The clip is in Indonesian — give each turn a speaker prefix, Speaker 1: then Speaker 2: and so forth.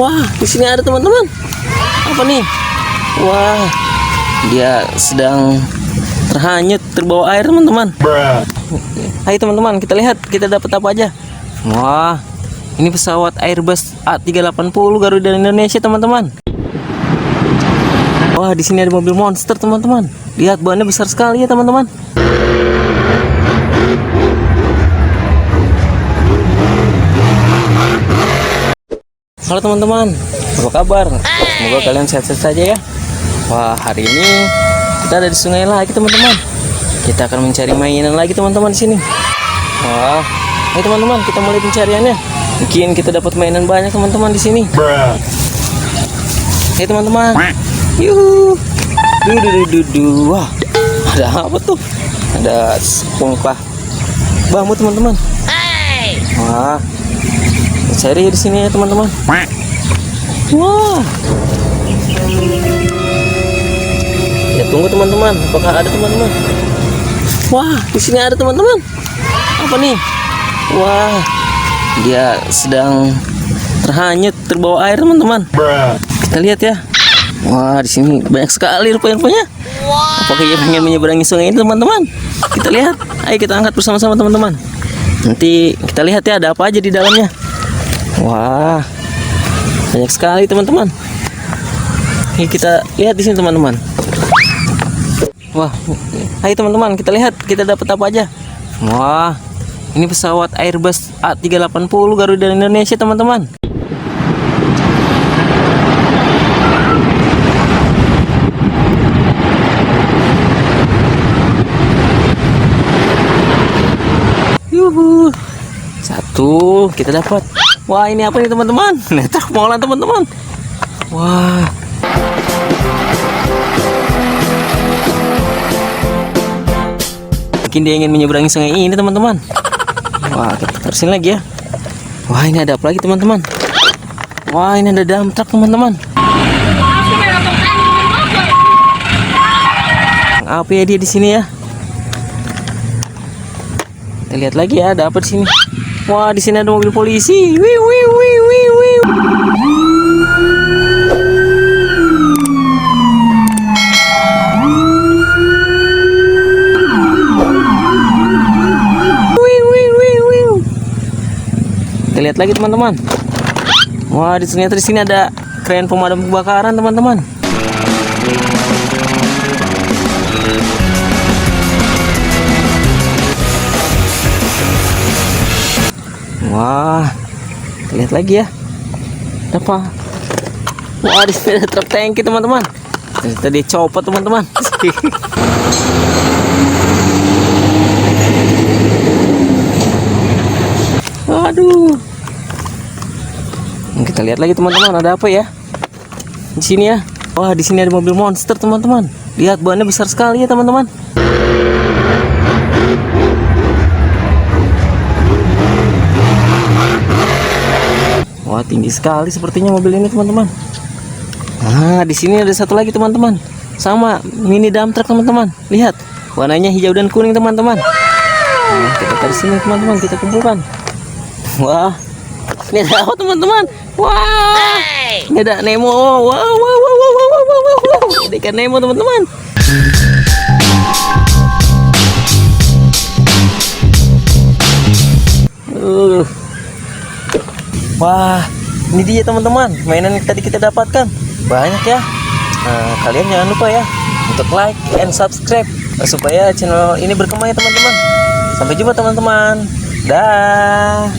Speaker 1: Wah, di sini ada teman-teman. Apa nih? Wah, dia sedang terhanyut terbawa air teman-teman. Ayo teman-teman, kita lihat kita dapat apa aja. Wah, ini pesawat Airbus A380 Garuda Indonesia teman-teman. Wah, di sini ada mobil monster teman-teman. Lihat bannya besar sekali ya teman-teman. Halo teman-teman, apa kabar? Semoga kalian sehat-sehat saja ya. Wah, hari ini kita ada di sungai lagi teman-teman. Kita akan mencari mainan lagi teman-teman di sini. Wah, ayo teman-teman, kita mulai pencariannya. Mungkin kita dapat mainan banyak teman-teman di sini. Ayo teman-teman. Yuhu. Wah, ada apa tuh? Ada sepongkah bambu teman-teman. Wah, cari di sini ya teman-teman. Wah, ya tunggu teman-teman, apakah ada teman-teman? Wah, di sini ada teman-teman. Apa nih? Wah, dia sedang terhanyut terbawa air teman-teman. Kita lihat ya. Wah, di sini banyak sekali rupanya. Apakah dia pengen menyeberangi sungai ini teman-teman? Kita lihat. Ayo kita angkat bersama-sama teman-teman. Nanti kita lihat ya ada apa aja di dalamnya. Wah, banyak sekali teman-teman. Ini kita lihat di sini teman-teman. Wah, ayo teman-teman kita lihat kita dapat apa aja. Wah, ini pesawat Airbus A380 Garuda Indonesia teman-teman. Yuhu, satu kita dapat. Wah, ini apa nih teman-teman? Netak molan teman-teman. Wah, mungkin dia ingin menyeberangi sungai ini teman-teman. Wah, kita terusin lagi ya. Wah, ini ada apa lagi teman-teman? Wah, ini ada dump truck teman-teman. Apa ya dia di sini ya? Kita lihat lagi ya, ada apa di sini? Wah, di sini ada mobil polisi. Kita lihat lagi teman-teman. Wah, ternyata di sini ada kren pemadam kebakaran teman-teman. Wah, kita lihat lagi ya. Apa? Wah, di sini ada truk tangki teman-teman. Tadi copot teman-teman. Aduh. Kita lihat lagi teman-teman ada apa ya? Di sini ya. Wah, di sini ada mobil monster teman-teman. Lihat bannya besar sekali ya teman-teman. Wah, tinggi sekali sepertinya mobil ini teman-teman. Nah, di sini ada satu lagi teman-teman. Sama mini dump truck teman-teman. Lihat, warnanya hijau dan kuning teman-teman. Nah, kita taruh sini teman-teman, kita kumpulkan. Wah, ini ada apa teman-teman? Wah, ini ada Nemo. Wow. Ada ikan Nemo teman-teman. Wah, ini dia teman-teman, mainan yang tadi kita dapatkan. Banyak ya. Nah, kalian jangan lupa ya untuk like and subscribe supaya channel ini berkembang ya teman-teman. Sampai jumpa teman-teman. Dah.